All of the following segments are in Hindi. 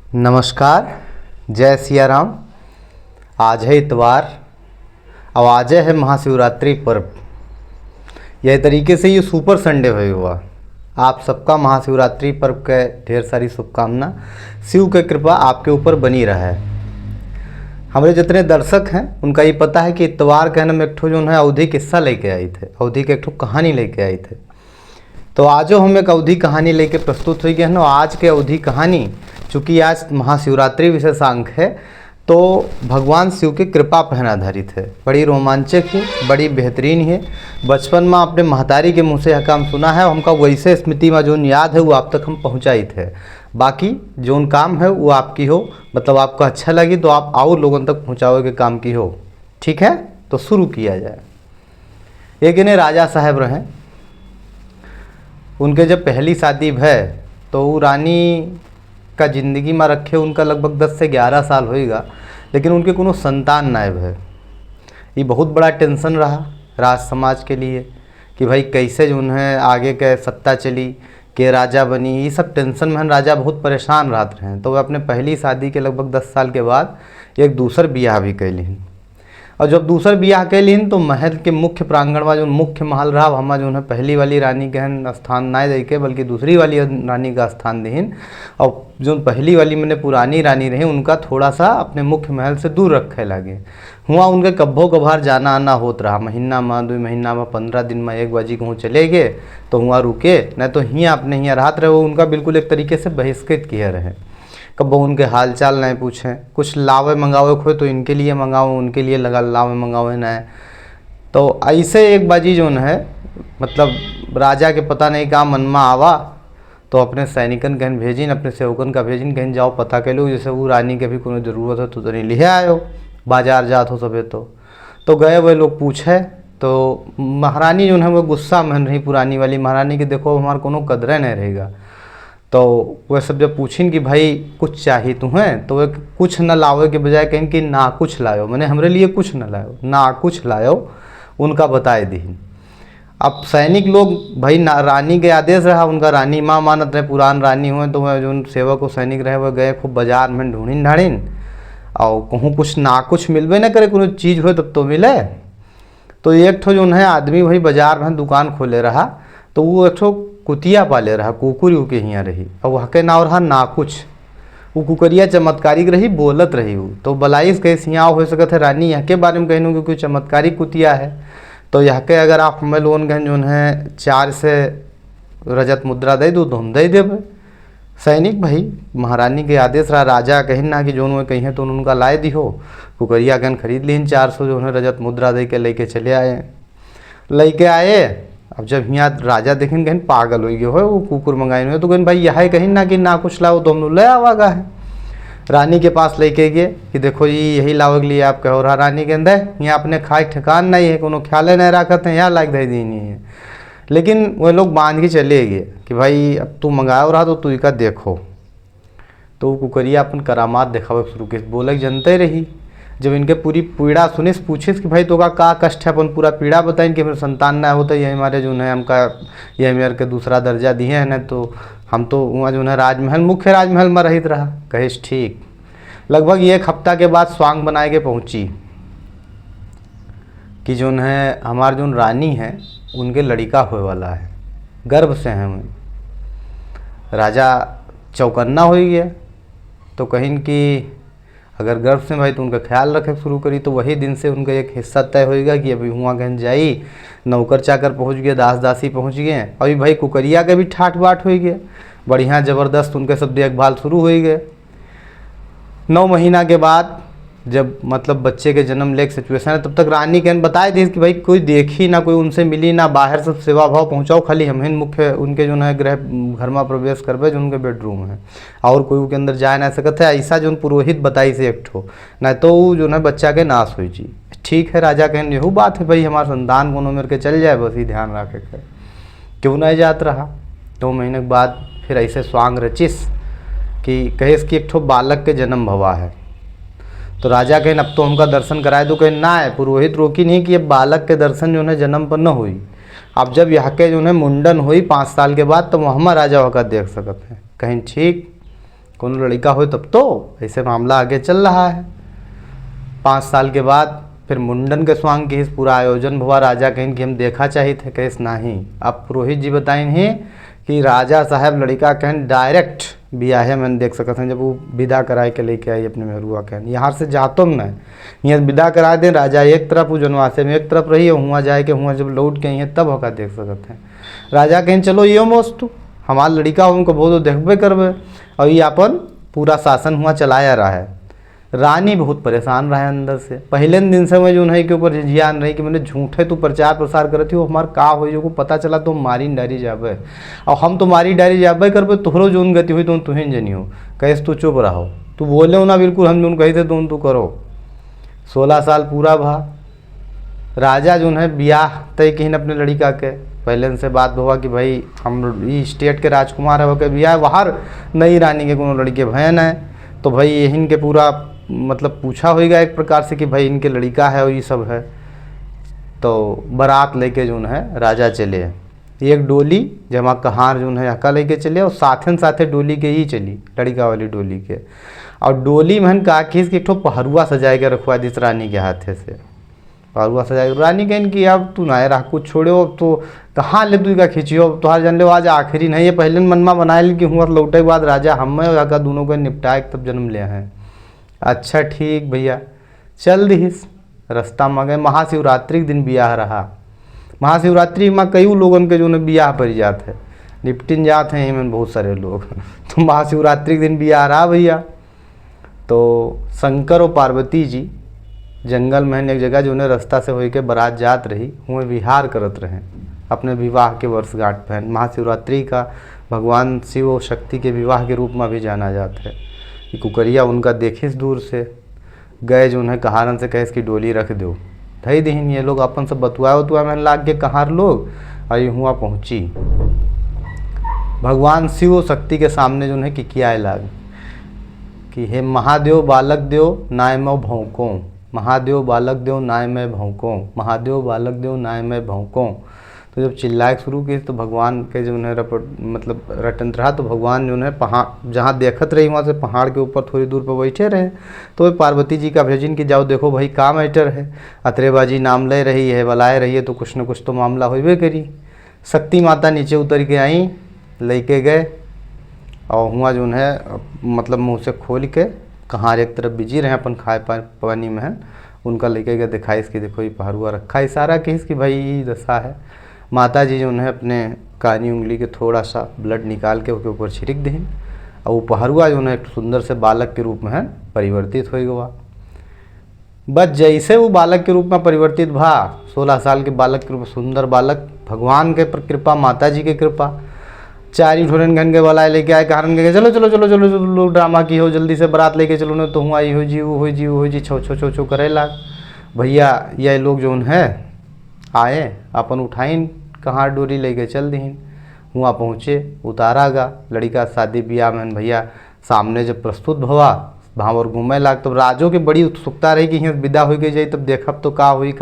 नमस्कार। जय सिया राम। आज है इतवार और आज है महाशिवरात्रि पर्व। यह तरीके से ये सुपर संडे हुआ। आप सबका महाशिवरात्रि पर्व के ढेर सारी शुभकामना। शिव की कृपा आपके ऊपर बनी रहे। हमारे जितने दर्शक हैं उनका ये पता है कि इतवार कहने में एक ठो जो है अवधि किस्सा लेके आई थे, अवधि के एक ठो कहानी लेके आए थे। तो आज हम एक अवधि कहानी लेके प्रस्तुत हुई है ना। आज के अवधि कहानी, चूँकि आज महाशिवरात्रि विशेषांक है, तो भगवान शिव की कृपा पर आधारित है। बड़ी रोमांचक है, बड़ी बेहतरीन है। बचपन में आपने महतारी के मुँह से यह काम सुना है, हमका वैसे स्मृति में जो याद है वो आप तक हम पहुँचाई थे। बाकी जो काम है वो आपकी हो, मतलब आपको अच्छा लगी तो आप और लोगों तक पहुँचाओ के काम की हो। ठीक है, तो शुरू किया जाए। एक इन्हें राजा साहब रहे। उनके जब पहली शादी भय तो वो रानी का ज़िंदगी में रखे उनका लगभग 10 से 11 साल होएगा, लेकिन उनके कोनो संतान नायब है। ये बहुत बड़ा टेंशन रहा राज समाज के लिए कि भाई कैसे जो है आगे के सत्ता चली, के राजा बनी। ये सब टेंशन में राजा बहुत परेशान रहते हैं। तो वे अपने पहली शादी के लगभग 10 साल के बाद एक दूसर ब्याह भी कैलिन। और जब दूसर ब्याह कैलिन तो महल के मुख्य प्रांगण में जो मुख्य महल रहा वहाँ जो है पहली वाली रानी के स्थान ना दे के बल्कि दूसरी वाली रानी का स्थान दीन। और जो पहली वाली मैंने पुरानी रानी रही उनका थोड़ा सा अपने मुख्य महल से दूर रखे लगे। हुआ उनके कब्बो कभार जाना आना होता रहा। महीना में 2 महीना में 15 दिन में 1 बजे कहूँ चले गए तो हुआ रुके, नहीं तो हियाँ अपने हियाँ रात रहे। वो उनका बिल्कुल एक तरीके से बहिष्कृत किए रहे। कब उनके हाल चाल नहीं पूछें, कुछ लावे मंगावे खोए तो इनके लिए मंगाओ, उनके लिए लगा लावे मंगावे नहीं। तो ऐसे एक बाजी जो है मतलब राजा के पता नहीं कहाँ मन में आवा तो अपने सैनिकन कहीं भेजिन, अपने सेवकन का भेजिन कहीं जाओ पता कर लो, जैसे वो रानी के भी कोई ज़रूरत हो तो नहीं ले आयो, बाजार जात हो सबे। तो गए वह लोग पूछे तो महारानी जो है वो गुस्सा में रही, पुरानी वाली महारानी की देखो हमारा कोनो कदरे नहीं रहेगा। तो वह सब जब पूछिन कि भाई कुछ चाहिए तुम्हें, तो वह कुछ न लाओ के बजाय कहें कि ना कुछ लायो, मैंने हमरे लिए कुछ न लायो, ना कुछ लायो, उनका बताए दीन। अब सैनिक लोग भाई रानी के आदेश रहा, उनका रानी माँ मानत रहे, पुरान रानी हुए। तो वह जो सेवक और सैनिक रहे वह गए खूब बाजार में ढूंढिन ढाड़िन और कहूँ कुछ ना कुछ मिलबे न करे, कोनो चीज़ हो तब तो मिले। तो एक ठो जो है आदमी भाई बाजार में दुकान खोले रहा, तो वो एक ठो कुतिया पाले रहा, कुकुर के हियाँ रही। और वहाँ के नाव रहा ना कुछ। वो कुकरिया चमत्कारिक रही, बोलत रही। वो तो बलाइस कहे सियाँ हो सकते है रानी यहाँ के बारे में कहूँ क्योंकि चमत्कारिक कुतिया है। तो यहाँ के अगर आप हमें लोन कहें जो है 4 से रजत मुद्रा दे दो तो हम दे देवे। सैनिक भाई महारानी के आदेश रहा, राजा कहीं ना कि जो कहीं तो उनका लाए दी हो। कुकरिया गन खरीद लीन 400 जो है रजत मुद्रा दे के लेके चले आए। लेके आए, अब जब यहाँ राजा देखें कहीं पागल हो गए हो, वो कुकुर मंगाए हुए तो कहीं भाई यह कहीं ना कि ना कुछ लाओ तो हम लोग ले आवागा है। रानी के पास लेके गए कि देखो जी यही लाओ के लिए आप कहो रहा। रानी के अंदर यहाँ अपने खाए ठिकान नहीं है, कोनो ख्याल नहीं रखत है, यहाँ लायक दे दी नहीं है। लेकिन वह लोग बांध के चले गए कि भाई अब तू मंगाओ रहा तो तू का देखो। तो कुकरिया अपन करामात दिखावे शुरू के बोले जनते रही। जब इनके पूरी पीड़ा सुनिस पूछिस कि भाई तो का कष्ट है, अपन पूरा पीड़ा बताइन कि मेरे संतान ना होता ये हमारे जो है हमका ये मेरे के दूसरा दर्जा दिए है ना, तो हम तो वहाँ जो है राजमहल मुख्य राजमहल में रहित रहा। कहिस ठीक। लगभग 1 हफ्ता के बाद स्वांग बनाए के पहुँची कि जो है हमार जो रानी है उनके लड़का होए वाला है, गर्भ से हैं। राजा चौकन्ना हो गया। तो कहीं कि अगर गर्भ से भाई तो उनका ख्याल रखे शुरू करी। तो वही दिन से उनका एक हिस्सा तय होएगा कि अभी हुआ गहन जाई, नौकर चाकर पहुंच गए, दास दासी पहुंच गए। अभी भाई कुकरिया के भी ठाट बाट हो गए, बढ़िया ज़बरदस्त उनके सब देखभाल शुरू हो गए। 9 महीना के बाद जब मतलब बच्चे के जन्म लेके सिचुएशन है, तब तक रानी के बताए दी कि भाई कोई देखी ना, कोई उनसे मिली ना, बाहर सब सेवा भाव पहुंचाओ, खाली हम ही मुख्य उनके जो है गृह घर में प्रवेश करबे जो उनके बेडरूम है, और कोई उनके अंदर जाए ना सकते है। ऐसा जो पुरोहित बताई से एक ठो, नहीं तो वो जो है बच्चा के नाश हो जी। ठीक है, राजा कहन यहू बात है भाई हमारा संतान कोनो मेरे के चल जाए, बस ही ध्यान रखे के क्यों नहीं जात रहा। 2 महीने के बाद फिर ऐसे स्वांग रचिस कि कहेस कि एक ठो बालक के जन्म भवा है। तो राजा कहें अब तो हमका दर्शन कराए दो। कहें ना है, पुरोहित रोकी नहीं कि अब बालक के दर्शन जो है जन्म पर न हुई। अब जब यहाँ के जो है मुंडन हुई 5 साल के बाद तो वहाँ राजा होकर देख सकते हैं। कहीं ठीक। कोनो लड़का हो तब तो। ऐसे मामला आगे चल रहा है। 5 साल के बाद फिर मुंडन के स्वांग की पूरा आयोजन हुआ। राजा कहीं कि हम देखा चाहिए थे, कैस नहीं। अब पुरोहित जी बताइन हैं कि राजा साहब लड़का कहन डायरेक्ट बियाहे मैंने देख सकते हैं। जब वो विदा कराए के लेके आई अपने मेहरुआ कहन, यहाँ से जातो न यहाँ विदा करा दें। राजा एक तरफ, वो जनवासे में एक तरफ रही, हुआ जाए के हुआ जब लौट के हैं तब होकर देख सकते हैं। राजा कहें चलो ये मोस्तु हमार लड़का हो, उनको बहुत देखबे करबे। और ये अपन पूरा शासन हुआ चलाया रहा है। रानी बहुत परेशान रहा है अंदर से। पहले दिन से मैं जो उन्हें के ऊपर झिझियान रही कि मैंने झूठे तू प्रचार प्रसार करती हो, हमार का हो जो को पता चला तो मारी डारी जाबे, और हम तो मारी डारी जाबे करबे, तोहरो जोन गति हुई तो तुहिन जनी हो। कैसे तू चुप रहो, तू बोले हो ना बिल्कुल, हम जो कही थे तो तू करो। 16 साल पूरा भा। राजा जो है ब्याह तय किन अपने लड़का के। पहले से बात हुआ कि भाई हम स्टेट के राजकुमार है के ब्याह, बाहर नई रानी के कोनो लड़के बहन है, तो भाई यही के पूरा मतलब पूछा होगा एक प्रकार से कि भाई इनके लड़का है और ये सब है। तो बारात लेके जो है राजा चले। एक डोली जमा कहार जो है हका लेके चले, और साथे डोली के ही चली, लड़का वाली डोली के। और डोली में का खींच के एक ठो पहरुआ सजाए के रखवा दिस रानी के हाथे से। पहरुआ सजाए रानी कहन कि अब तू ना रहा कुछ छोड़ो, तो कहाँ ले तू का खींचियो, तुहार जान लो आज आखिरी नहीं है। पहले मनमा बनाए कि हुआ लौटे के बाद राजा हम का दोनों को निपटाए तब जन्म ले हैं। अच्छा ठीक भैया चल दिस। रास्ता में गए। महाशिवरात्रि के दिन ब्याह रहा। महाशिवरात्रि में कई लोगन के जो है ब्याह पर जाते हैं, निपटिन जाते हैं में बहुत सारे लोग। तो महाशिवरात्रि के दिन ब्याह रहा भैया। तो शंकर और पार्वती जी जंगल में एक जगह जो है रास्ता से होके बारात जात रही, हुए विहार करत रहे अपने विवाह के वर्षगांठ पर। महाशिवरात्रि का भगवान शिव और शक्ति के विवाह के रूप में भी जाना जाता है। कि कुकरिया उनका देखे दूर से गए जो है कहारन से कहे इसकी डोली रख दो, धई दीन। ये लोग अपन से बतुआ मैंने लाग के कहार लोग, और ये हुआ पहुँची भगवान शिव और शक्ति के सामने जो है कि किया लाग कि हे महादेव बालक देव नाय मैं भौंको, महादेव बालक देव नाय मैं भौंको, महादेव बालक देव नाय मैं भौंको। तो जब चिल्लाए शुरू की तो भगवान के जो है मतलब रटन रहा। तो भगवान जो है पहाड़ जहाँ देखत रही वहाँ से पहाड़ के ऊपर थोड़ी दूर पर बैठे रहे। तो पार्वती जी का भेजन कि जाओ देखो भाई का मैटर है। अतरेबाजी नाम ले रही है, बुलाए रही है, तो कुछ न कुछ तो मामला होबे करी। शक्ति माता नीचे उतर के आई, लेके गए, और हुआ जो है मतलब मुँह से खोल के कहाँ एक तरफ बिजी रहे अपन खाए पानी में, उनका लेके गए दिखाई इसकी देखो ये पहरुआ रखा, इशारा की इसकी भाई ये दशा है। माता जी जो है अपने कानी उंगली के थोड़ा सा ब्लड निकाल के उसके ऊपर छिड़क दें, और वो पहरुआ जो है एक सुंदर से बालक के रूप में परिवर्तित हो गया। बस जैसे वो बालक के रूप में परिवर्तित भा, 16 साल के बालक के रूप में सुंदर बालक, भगवान के कृपा, माता जी के कृपा, चारी ठोरन घन के बुलाए लेके आए, कारण के चलो चलो चलो चलो चलो ड्रामा की हो, जल्दी से बारात लेके चलो न तो हुआ ये हो जी वो हो जी वो हो जी, छो छो छो छो करे लाग। भैया ये लोग जो है आए, अपन उठाइन कहाँ डोरी लेके चल दीन। हुआ पहुँचे, उतारा गा लड़का शादी ब्याह में भैया सामने जब प्रस्तुत भवा वहाँ और घूमे लाग। तब राजों की बड़ी उत्सुकता रही कि यहाँ विदा हो गई जाए, तब देखब तो का हुई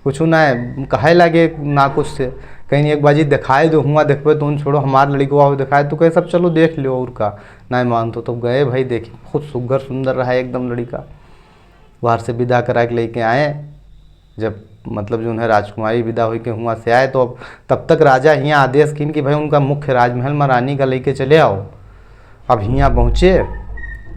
कुछ ना कहे लगे ना कुछ से कहीं एक बाजी दिखाए दो, हुआ देखबे तो उन छोड़ो हमार लड़को आओ दिखाए, तो कहे सब चलो देख लो और का ना मान तो गए भाई देखी, बहुत सुघर सुंदर रहा एकदम लड़का। बाहर से विदा करा के लेके आए। जब मतलब जो है राजकुमारी विदा हुई के हुआ से आए, तो अब तब तक राजा यहाँ आदेश किन कि भाई उनका मुख्य राजमहल में रानी का लेके चले आओ। अब यहाँ पहुँचे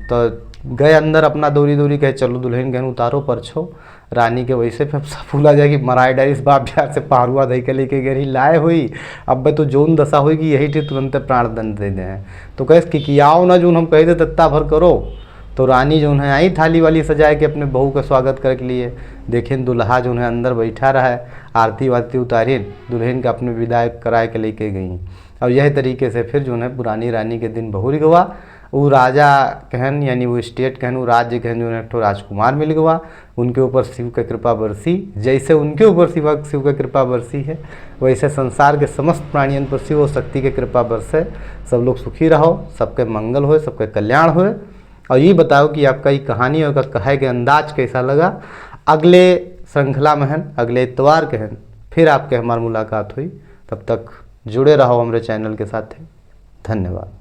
तो गए अंदर, अपना दौरी दौरी कहे चलो दुल्हन गहन उतारो परछो। रानी के वैसे फिर सब फूला जाए कि मराए डारी इस बाप प्यार से पहरुआ दही के लेके गई लाए हुई। अब तो जोन दशा हुई कि यही थे तुरंत प्राण दंड दे दें। तो कहे कि आओ ना जो हम कहे थे तत्ता भर करो। तो रानी जो है आई थाली वाली सजाए के अपने बहू का स्वागत कर के लिए। देखें दुल्हा जो है अंदर बैठा रहा है, आरती वारती उतारिन, दुल्हन का अपने विदाई कराए के लेके गई। और यह तरीके से फिर जो है पुरानी रानी के दिन बहुर गवा। वो राजा कहन यानी वो स्टेट कहन, वो राज्य कहन जो है एक राजकुमार मिल गवा। उनके ऊपर शिव का कृपा बरसी, जैसे उनके ऊपर शिव का कृपा बरसी है वैसे संसार के समस्त प्राणियों पर शिव और शक्ति के कृपा बरसे। सब लोग सुखी रहो, सबके मंगल हो, सबके कल्याण हो। और ये बताओ कि आपका ये कहानी और कहे के अंदाज कैसा लगा। अगले श्रृंखला में अगले इतवार के फिर आपके हमारी मुलाकात हुई। तब तक जुड़े रहो हमारे चैनल के साथ। धन्यवाद।